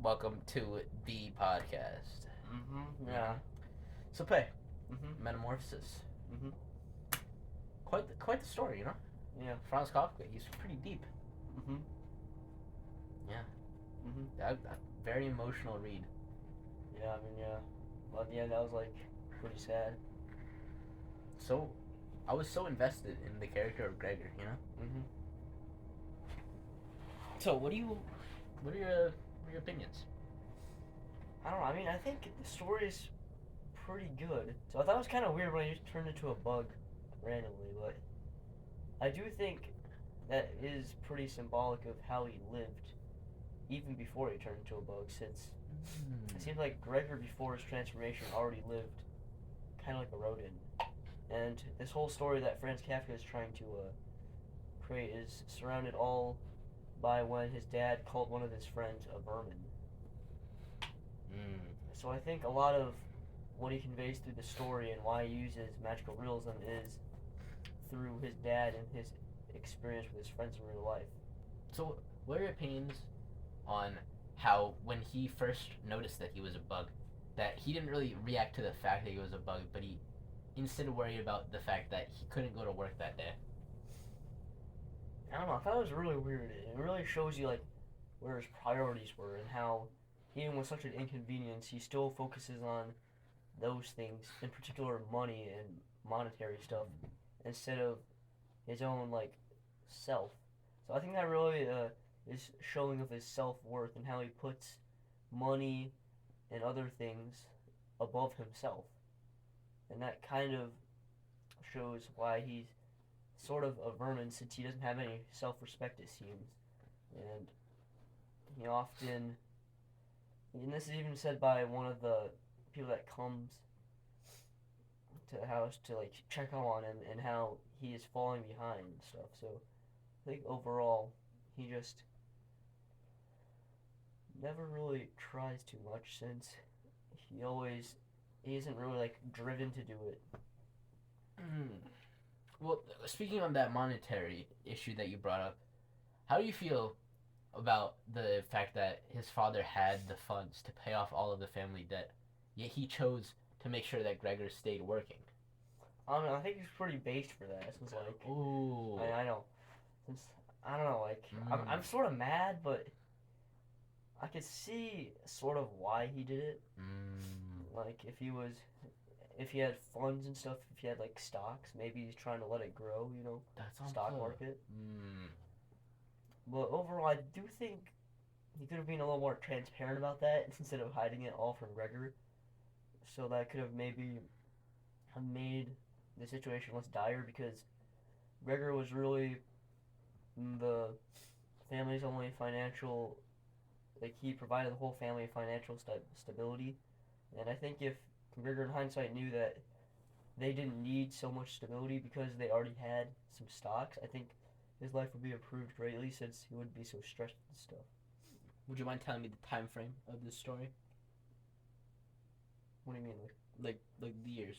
Welcome to the podcast. Yeah. So, Pei, Mhm. Metamorphosis. Mhm. Quite the story, you know? Yeah. Franz Kafka, he's pretty deep. Mhm. Yeah. Mhm. That very emotional read. Yeah. I mean, yeah. Well, at the end, that was like pretty sad. So, I was so invested in the character of Gregor, you know? Mhm. So, what are your opinions? I don't know. I mean, I think the story is pretty good. So I thought it was kind of weird when he just turned into a bug randomly, but I do think that is pretty symbolic of how he lived even before he turned into a bug. Since it seems like Gregor before his transformation already lived kind of like a rodent. And this whole story that Franz Kafka is trying to create is surrounded all by when his dad called one of his friends a vermin. Mm. So I think a lot of what he conveys through the story and why he uses magical realism is through his dad and his experience with his friends in real life. So, what are your opinions on how, when he first noticed that he was a bug, that he didn't really react to the fact that he was a bug, but he instead worried about the fact that he couldn't go to work that day? I don't know. I thought it was really weird. It really shows you like where his priorities were and how even with such an inconvenience, he still focuses on those things, in particular money and monetary stuff, instead of his own like self. So I think that really is showing of his self worth and how he puts money and other things above himself, and that kind of shows why he's sort of a vermin since he doesn't have any self respect. It seems, and he often, and this is even said by one of the people that comes to the house to like check on him and how he is falling behind and stuff. So I think overall he just never really tries too much since he isn't really like driven to do it. Mm. Well, speaking on that monetary issue that you brought up, how do you feel about the fact that his father had the funds to pay off all of the family debt, yet he chose to make sure that Gregor stayed working? I don't know. I think he's pretty based for that. Since like Ooh. I know since I don't know like I'm Mm. sort of mad, but I could see sort of why he did it. Mm. Like if he had funds and stuff, if he had like stocks, maybe he's trying to let it grow. That's on Stock plug. market. Mm. But overall, I do think he could have been a little more transparent about that instead of hiding it all from Gregor. So that could have maybe made the situation less dire because Gregor was really the family's only financial, like he provided the whole family financial stability. And I think if Gregor in hindsight knew that they didn't need so much stability because they already had some stocks, I think his life would be improved greatly since he wouldn't be so stressed and stuff. Would you mind telling me the time frame of this story? What do you mean? Like the years,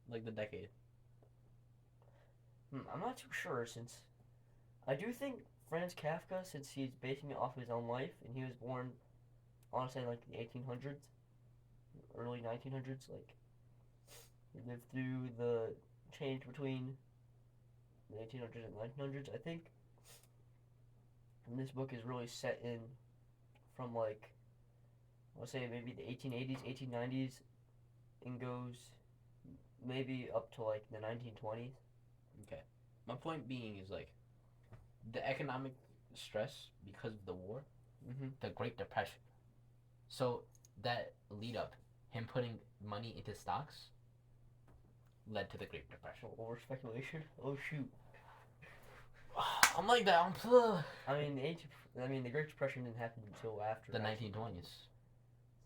like the decade. I'm not too sure since I do think Franz Kafka, since he's basing it off of his own life and he was born, I want to say like the 1800s, early 1900s, like he lived through the change between the 1800s and 1900s. I think and this book is really set in from like I'll say maybe the 1880s, 1890s, and goes maybe up to like the 1920s. Okay. My point being is like the economic stress because of the war, Mm-hmm. the Great Depression. So that lead up, him putting money into stocks, led to the Great Depression. Over speculation. Oh shoot. I'm like that. I mean the Great Depression didn't happen until after The 1920s.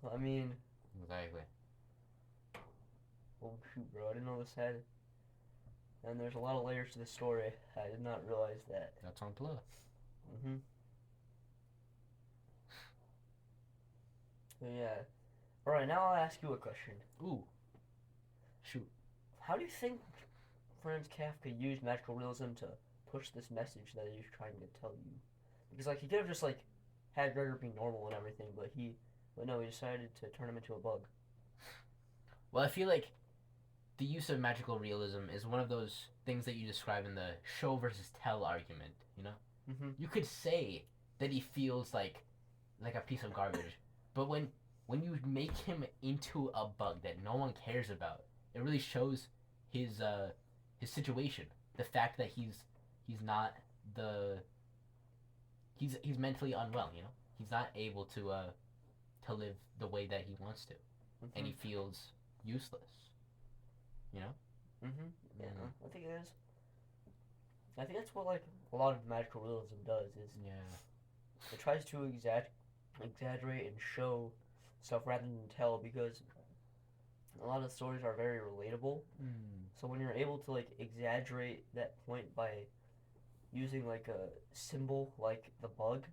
So I mean, Exactly. oh shoot, bro, I didn't know this had. And there's a lot of layers to the story. I did not realize that. That's on plug. Mm-hmm. So yeah. All right, now I'll ask you a question. Ooh. Shoot. How do you think Franz Kafka used magical realism to push this message that he's trying to tell you? Because like he could have just like had Gregor be normal and everything, but no, he decided to turn him into a bug. Well, I feel like the use of magical realism is one of those things that you describe in the show versus tell argument. You know, Mm-hmm. you could say that he feels like a piece of garbage, but when you make him into a bug that no one cares about, it really shows his situation. The fact that he's not the he's mentally unwell. You know, he's not able to live the way that he wants to, Mm-hmm. and he feels useless. You know. Mm-hmm. Yeah, Mm. I think it is. I think that's what like a lot of magical realism does is Yeah. it tries to exaggerate and show stuff rather than tell because a lot of stories are very relatable. Mm. So when you're able to like exaggerate that point by using like a symbol like the bug,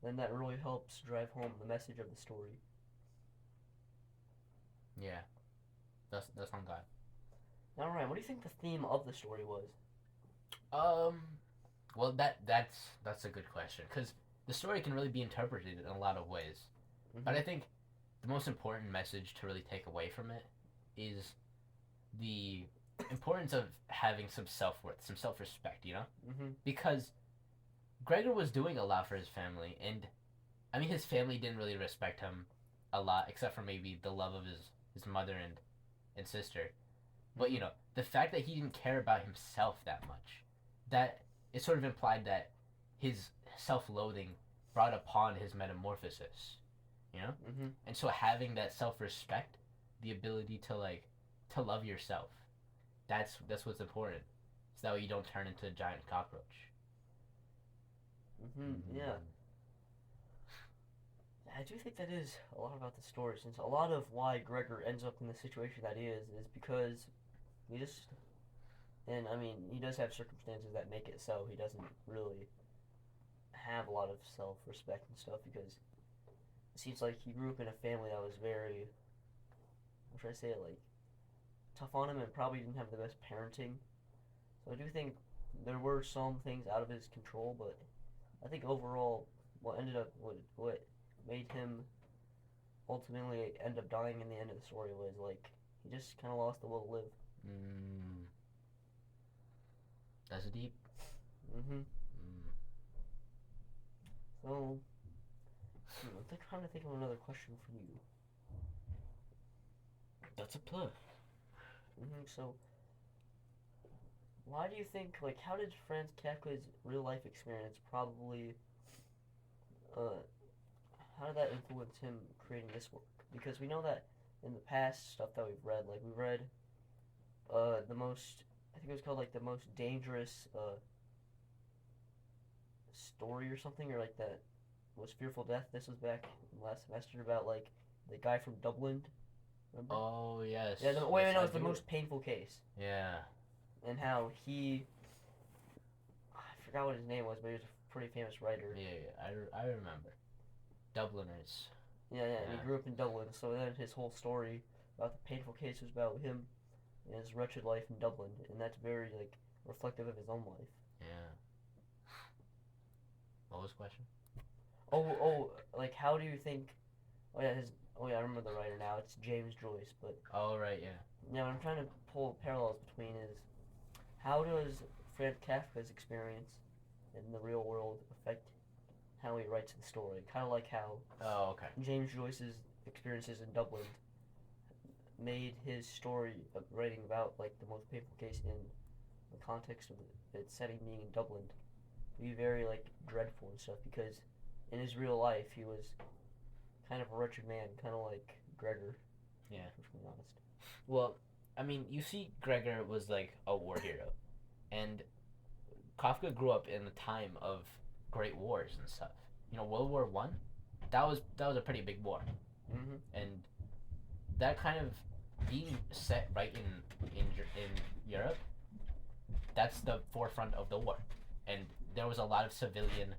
then that really helps drive home the message of the story. Yeah. That's on God. Now, Ryan, what do you think the theme of the story was? Um. Well, that's a good question because the story can really be interpreted in a lot of ways. But I think the most important message to really take away from it is the importance of having some self worth, some self respect. You know, Mm-hmm. because Gregor was doing a lot for his family, and I mean his family didn't really respect him a lot, except for maybe the love of his mother and sister. But you know, the fact that he didn't care about himself that much, that it sort of implied that his self-loathing brought upon his metamorphosis, you know? Mm-hmm. And so having that self-respect, the ability to love yourself, that's what's important. So that way you don't turn into a giant cockroach. Mm-hmm. Yeah. I do think that is a lot about the story, since a lot of why Gregor ends up in the situation that he is because he just, and I mean, he does have circumstances that make it so he doesn't really have a lot of self respect and stuff because it seems like he grew up in a family that was very, how should I say it, like, tough on him and probably didn't have the best parenting. So I do think there were some things out of his control, but I think overall, what made him ultimately end up dying in the end of the story was like he just kind of lost the will to live. Mm, that's deep. Mm-hmm. Mm. So, I'm trying to think of another question for you. That's a plus. So, why do you think, like, how did Franz Kafka's real life experience probably, how did that influence him creating this work? Because we know that in the past stuff that we've read, like, we read, the most, I think it was called, like, the most dangerous, story or something, or, like, that most fearful death. This was back last semester about, like, the guy from Dublin. Remember? Oh yes. Yeah, Yes, no, I it's the do. most painful case. Yeah. And how I forgot what his name was, but he was a pretty famous writer. Yeah. I remember. Dubliners. Yeah, and he Yeah. grew up in Dublin, so then his whole story about the painful case was about him and his wretched life in Dublin, and that's very, like, reflective of his own life. Yeah. What was the question? Like, how do you think, I remember the writer now, it's James Joyce, but, Oh right, yeah. yeah, what I'm trying to pull parallels between is, how does Franz Kafka's experience in the real world affect how he writes the story? Kind of like how Oh okay. James Joyce's experiences in Dublin made his story of writing about like the most painful case in the context of its setting being in Dublin be very like dreadful and stuff because in his real life he was kind of a wretched man, kind of like Gregor. Yeah. To be honest. Well, I mean, you see, Gregor was like a war hero, and Kafka grew up in the time of great wars and stuff. You know, World War One, that was a pretty big war, Mm-hmm. and that kind of being set right in Europe, that's the forefront of the war, and there was a lot of civilian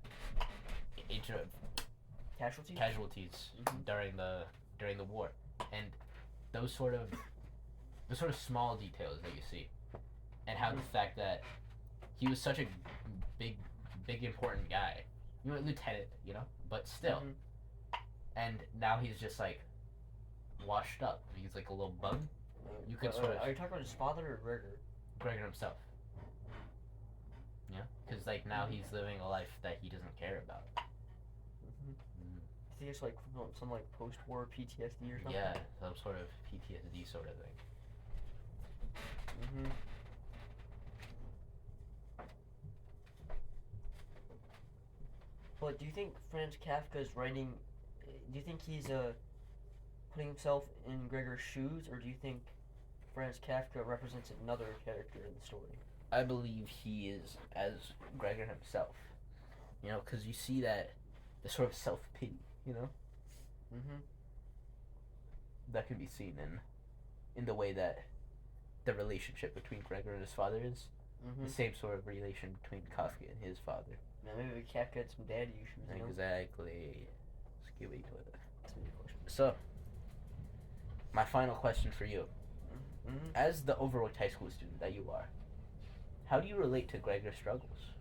inter- Casualties. Mhm. during the war, and those sort of small details that you see, and how the fact that he was such a big important guy, you know, lieutenant, you know, but still. Mhm. And now he's just like washed up. He's like a little bug. You could sort of Are you talking about his father or Gregor? Gregor himself. Yeah, because like now he's living a life that he doesn't care about. Mm-hmm. I think it's like some like post-war PTSD or something. Yeah, some sort of PTSD sort of thing. Mm-hmm. But do you think Franz Kafka's writing? Do you think he's putting himself in Gregor's shoes, or do you think Franz Kafka represents another character in the story? I believe he is as Gregor himself. You know, because you see that the sort of self pity. You know, Mm-hmm. that can be seen in the way that the relationship between Gregor and his father is. Mm-hmm. The same sort of relation between Kafka and his father. Now maybe Kafka had some daddy issues. You know? Exactly. Let's get into it. That's a good question. So, my final question for you. Mm-hmm. As the Overlooked High School student that you are, how do you relate to Gregor's struggles?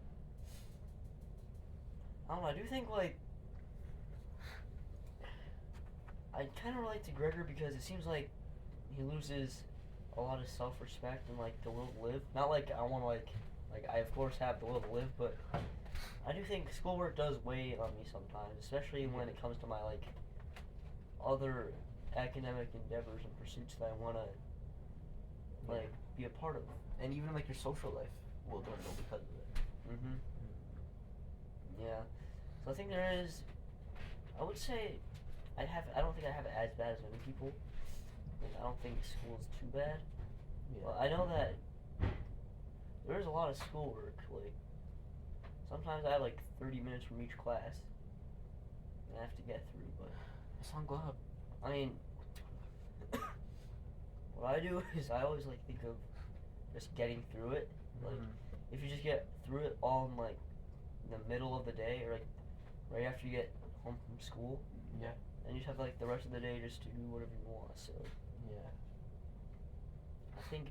I don't know. I do think like I kind of relate to Gregor because it seems like he loses a lot of self-respect and like the will to live. Not like I want to like I of course have the will to live, but I do think schoolwork does weigh on me sometimes, especially when it comes to my like other academic endeavors and pursuits that I want to like be a part of. And even like your social life will dwindle because of it. Mm-hmm. Yeah. So I think there is. I would say I don't think I have it as bad as many people. Like, I don't think school is too bad. Yeah. Well, I know that there is a lot of schoolwork. Like sometimes I have like 30 minutes from each class, and I have to get through. But It's on Glob. I mean, what I do is I always like think of just getting through it. Like if you just get through it all in like the middle of the day or like right after you get home from school. Yeah. Then you just have like the rest of the day just to do whatever you want. So Yeah. I think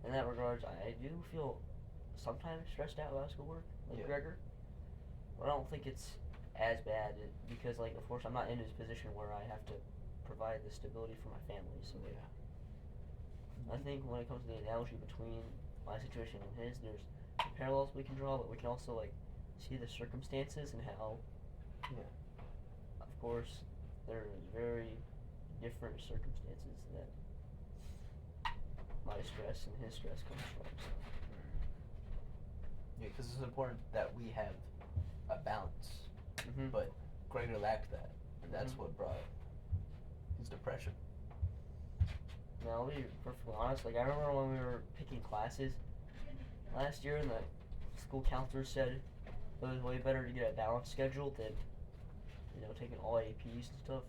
in that regards, I do feel sometimes stressed out about schoolwork, like Yeah. Gregor. But I don't think it's as bad because, like, of course, I'm not in this position where I have to provide the stability for my family. So Yeah. I think when it comes to the analogy between my situation and his, there's parallels we can draw, but we can also like see the circumstances and how. Yeah. Of course, there's very different circumstances that my stress and his stress comes from. So. Yeah, because it's important that we have a balance. Mm-hmm. But Gregor lacked that, and that's Mhm. what brought his depression. Now, I'll be perfectly honest. Like I remember when we were picking classes last year, and the school counselor said it was way better to get a balanced schedule than taking all APs and stuff.